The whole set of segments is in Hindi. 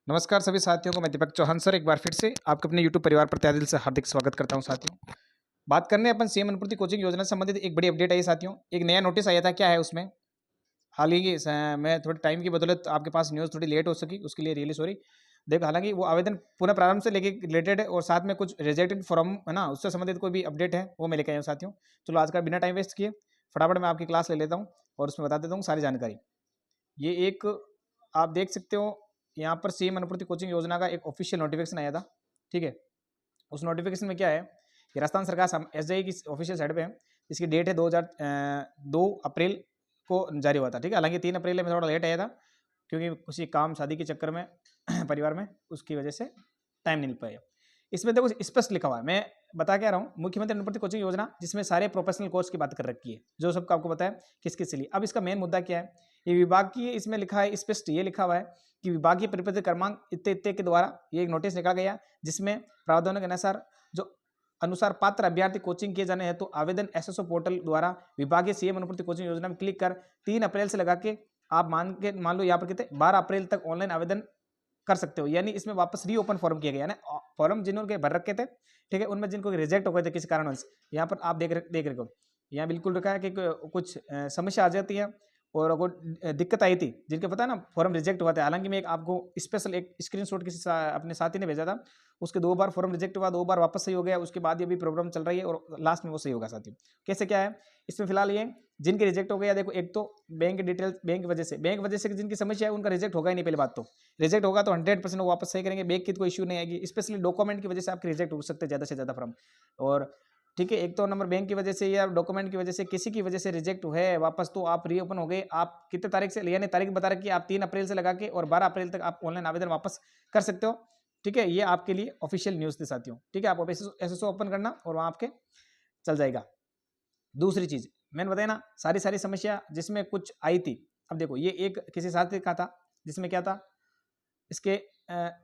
नमस्कार सभी साथियों को। मैं दीपक चौहान सर एक बार फिर से आपके अपने यूट्यूब परिवार पर तहे दिल से हार्दिक स्वागत करता हूं। साथियों, बात करने अपन सीएम अनुपूर्ति कोचिंग योजना से संबंधित एक बड़ी अपडेट आई साथियों। एक नया नोटिस आया था, क्या है उसमें? हाल ही मैं थोड़े टाइम की बदौलत आपके पास न्यूज़ थोड़ी लेट हो सकी, उसके लिए रियली सॉरी। देखो, हालांकि वो आवेदन पुनः प्रारंभ से लेके रिलेटेड है और साथ में कुछ रिजेक्टेड फॉर्म है ना, उससे संबंधित कोई भी अपडेट है वो मैं लेके आया हूँ साथियों। चलो आज का बिना टाइम वेस्ट किए फटाफट मैं आपकी क्लास ले लेता हूँ और उसमें बता देता हूँ सारी जानकारी। ये एक आप देख सकते हो, यहाँ पर सीएम अनुपूर्ति कोचिंग योजना का एक ऑफिशियल नोटिफिकेशन आया था। ठीक है, उस नोटिफिकेशन में क्या है कि राजस्थान सरकार एसजीआई की ऑफिशियल साइट पे है। इसकी डेट है 2 अप्रैल को जारी हुआ था। ठीक है, हालांकि 3 अप्रैल में थोड़ा लेट आया था क्योंकि किसी काम शादी के चक्कर में परिवार में उसकी वजह से टाइम नहीं मिल पाया। इसमें देखो स्पष्ट लिखा हुआ है, मैं बता क्या रहा हूँ, मुख्यमंत्री अनुपूर्ति कोचिंग योजना, जिसमें सारे प्रोफेशनल कोर्स की बात कर रखी है, जो सबको आपको पता है किस किस लिए। अब इसका मेन मुद्दा क्या है, ये विभाग की, इसमें लिखा है स्पष्ट, ये लिखा हुआ है कि विभागीय परिपत्र क्रमांक इतने इतने के द्वारा ये एक नोटिस निकाला गया, जिसमें प्रावधानों के अनुसार जो अनुसार पात्र अभ्यर्थी कोचिंग किए जाने हैं तो आवेदन एसएसओ पोर्टल द्वारा विभागीय सीएम अनुपूर्ति कोचिंग योजना में क्लिक कर 3 अप्रैल से लगा के आप मान लो यहाँ पर कितने 12 अप्रैल तक ऑनलाइन आवेदन कर सकते हो। यानी इसमें वापस रीओपन फॉर्म किया गया ना, फॉर्म जिन्होंने भर रखे थे, ठीक है, उनमें जिनको रिजेक्ट हो गए थे किसी कारणवश, यहाँ पर आप देख रहे हो, यहाँ बिल्कुल रखा है कि कुछ समस्या आ जाती है और अगर दिक्कत आई थी, जिनके पता है ना फॉर्म रिजेक्ट हुआ था। हालांकि मैं एक आपको स्पेशल एक स्क्रीनशॉट अपने साथी ने भेजा था, उसके 2 बार फॉर्म रिजेक्ट हुआ, 2 बार वापस सही हो गया, उसके बाद ये भी प्रॉब्लम चल रही है और लास्ट में वो सही होगा साथियों। कैसे क्या है इसमें फिलहाल ये जिनके रिजेक्ट हो गया, देखो एक तो बैंक डिटेल्स, बैंक वजह से जिनकी समस्या है उनका रिजेक्ट होगा ही नहीं। पहले बात तो रिजेक्ट होगा तो 100% वो वापस सही करेंगे, बैंक की कोई इश्यू नहीं आएगी। स्पेशली डॉक्यूमेंट की वजह से आपके रिजेक्ट हो सकते हैं ज़्यादा से ज़्यादा फॉर्म। और ठीक है, एक तो नंबर बैंक की वजह से या डॉक्यूमेंट की वजह से, किसी की वजह से रिजेक्ट है वापस, तो आप रीओपन हो गए। आप कितने तारीख से, यानी तारीख बता रखी है आप 3 अप्रैल से लगा के और 12 अप्रैल तक आप ऑनलाइन आवेदन वापस कर सकते हो। ठीक है, ये आपके लिए ऑफिशियल न्यूज़ थे साथियों। ठीक है, आप एसएसओ ओपन करना और वहाँ आपके चल जाएगा। दूसरी चीज मैंने बताया ना, सारी सारी समस्या जिसमें कुछ आई थी। अब देखो, ये एक किसी साथी का था जिसमें क्या था, इसके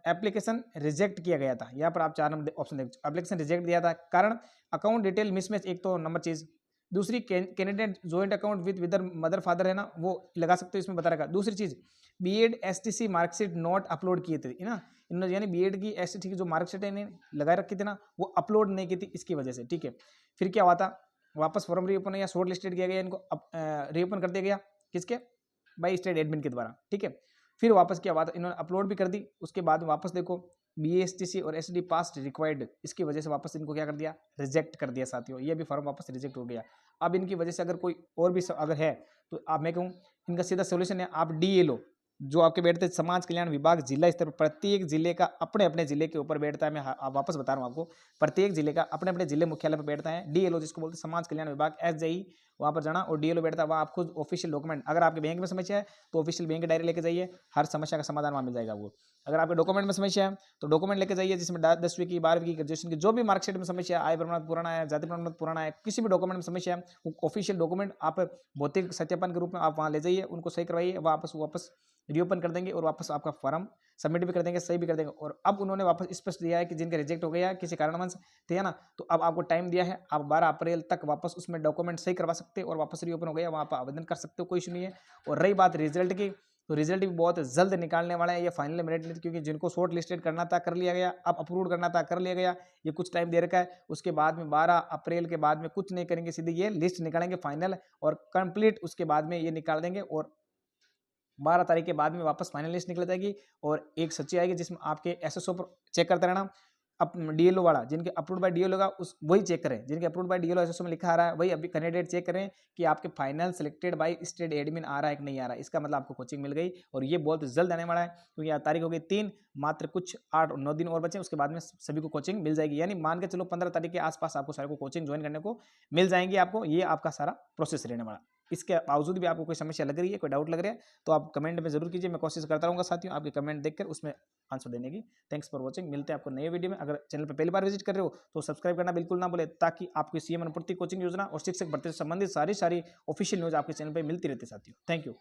एप्लीकेशन रिजेक्ट किया गया था। यहाँ पर आप 4 नंबर ऑप्शन देख, एप्लीकेशन रिजेक्ट दिया था, कारण अकाउंट डिटेल मिसमैच, एक तो नंबर चीज। दूसरी candidate joint account with either mother father है ना, वो लगा सकते हो, इसमें बता रखा। दूसरी चीज BEd STC marksheet note upload किए थे ना, इन्होंने यानी बीएड की एसटी की जो मार्कशीट है इन्हें लगा रखी थी ना, वो अपलोड नहीं की थी इसकी वजह से। ठीक है, फिर क्या हुआ था, वापस फॉर्म रीओपन या शॉर्ट लिस्टेड किया गया, इनको रीओपन कर दिया गया किसके, बाई स्टेट एडमिन के द्वारा। ठीक है, फिर वापस क्या बात, इन्होंने अपलोड भी कर दी, उसके बाद वापस देखो बीएसटीसी और एसडी पास रिक्वायर्ड, इसकी वजह से वापस इनको क्या कर दिया, रिजेक्ट कर दिया साथियों। ये भी फॉर्म वापस रिजेक्ट हो गया। अब इनकी वजह से अगर कोई और भी अगर है तो आप, मैं कहूँ इनका सीधा सोल्यूशन है, आप डीएलओ जो आपके बैठते समाज कल्याण विभाग जिला स्तर पर, प्रत्येक जिले का अपने अपने जिले के ऊपर बैठता है। मैं वापस बता रहा हूँ आपको, प्रत्येक जिले का अपने अपने जिले मुख्यालय पर बैठता है डीएलओ, जिसको बोलते हैं समाज कल्याण विभाग, एसजेई। वहाँ पर जाना और डीएलओ बैठता है, वहाँ आपको ऑफिशियल डॉक्यूमेंट, अगर आपके बैंक में समस्या है तो ऑफिशियल बैंक डायरी लेके जाइए, हर समस्या का समाधान वहाँ मिल जाएगा वो। अगर आपके डॉक्यूमेंट में समस्या है तो डॉक्यूमेंट लेके जाइए, जिसमें 10वीं की 12वीं की ग्रेजुएशन की जो भी मार्कशीट में समस्या है, आय प्रमाण पत्र पुराना है, जाति प्रमाण पत्र पुराना है, किसी भी डॉक्यूमेंट में समस्या है, वो ऑफिशियल डॉक्यूमेंट आप भौतिक सत्यापन के रूप में आप वहाँ ले जाइए, उनको सही करवाइए, वापस रीओपन कर देंगे और वापस आपका फॉर्म सबमिट भी कर देंगे, सही भी कर देंगे। और अब उन्होंने वापस स्पष्ट दिया है कि जिनका रिजेक्ट हो गया किसी कारणवश, ठीक है ना, तो अब आपको टाइम दिया है, आप 12 अप्रैल तक वापस उसमें डॉक्यूमेंट सही करवा सकते हैं और वापस रीओपन हो गया, वहाँ पर आवेदन कर सकते हो, कोई इशू नहीं है। और रही बात रिजल्ट की, तो रिजल्ट भी बहुत जल्द निकालने वाला है, ये फाइनल मेरिट लिस्ट, क्योंकि जिनको शॉर्ट लिस्टेड करना था कर लिया गया, अब अप्रूव करना था कर लिया गया, ये कुछ टाइम दे रखा है। उसके बाद में 12 अप्रैल के बाद में कुछ नहीं करेंगे, सीधे ये लिस्ट निकालेंगे फाइनल और कंप्लीट, उसके बाद में ये निकाल देंगे और 12 तारीख के बाद में वापस फाइनल लिस्ट निकल जाएगी और एक सूची आएगी जिसमें आपके एसएसओ पर चेक करते रहना। अब डीएलओ वाला, जिनके अप्रूव्ड बाय डीएलओ का उस वही चेक करें, जिनके अप्रूव्ड बाय डीएलओ एसएसओ में लिखा आ रहा है वही अभी कैंडिडेट चेक करें कि आपके final selected by state admin आ रहा है कि नहीं आ रहा है। इसका मतलब आपको कोचिंग मिल गई और ये बहुत जल्द आने वाला है, क्योंकि आज तारीख हो गई 3, मात्र कुछ 8-9 दिन और बचे, उसके बाद में सभी को कोचिंग मिल जाएगी। यानी मान के चलो 15 तारीख के आसपास आपको सारे को कोचिंग ज्वाइन करने को मिल जाएंगी। आपको ये आपका सारा प्रोसेस रहने वाला। इसके बावजूद भी आपको कोई समस्या लग रही है, कोई डाउट लग रहा है, तो आप कमेंट में जरूर कीजिए, मैं कोशिश करता रहूँगा साथियों आपके कमेंट देखकर उसमें आंसर देने की। थैंक्स फॉर वॉचिंग, मिलते हैं आपको नए वीडियो में। अगर चैनल पर पहली बार विजिट कर रहे हो तो सब्सक्राइब करना बिल्कुल ना भूले, ताकि आपकी सीएम अनुपूर्ति कोचिंग योजना और शिक्षक भर्ती से संबंधित सारी ऑफिशियल न्यूज आपके चैनल पर मिलती रहती है साथियों। Thank you.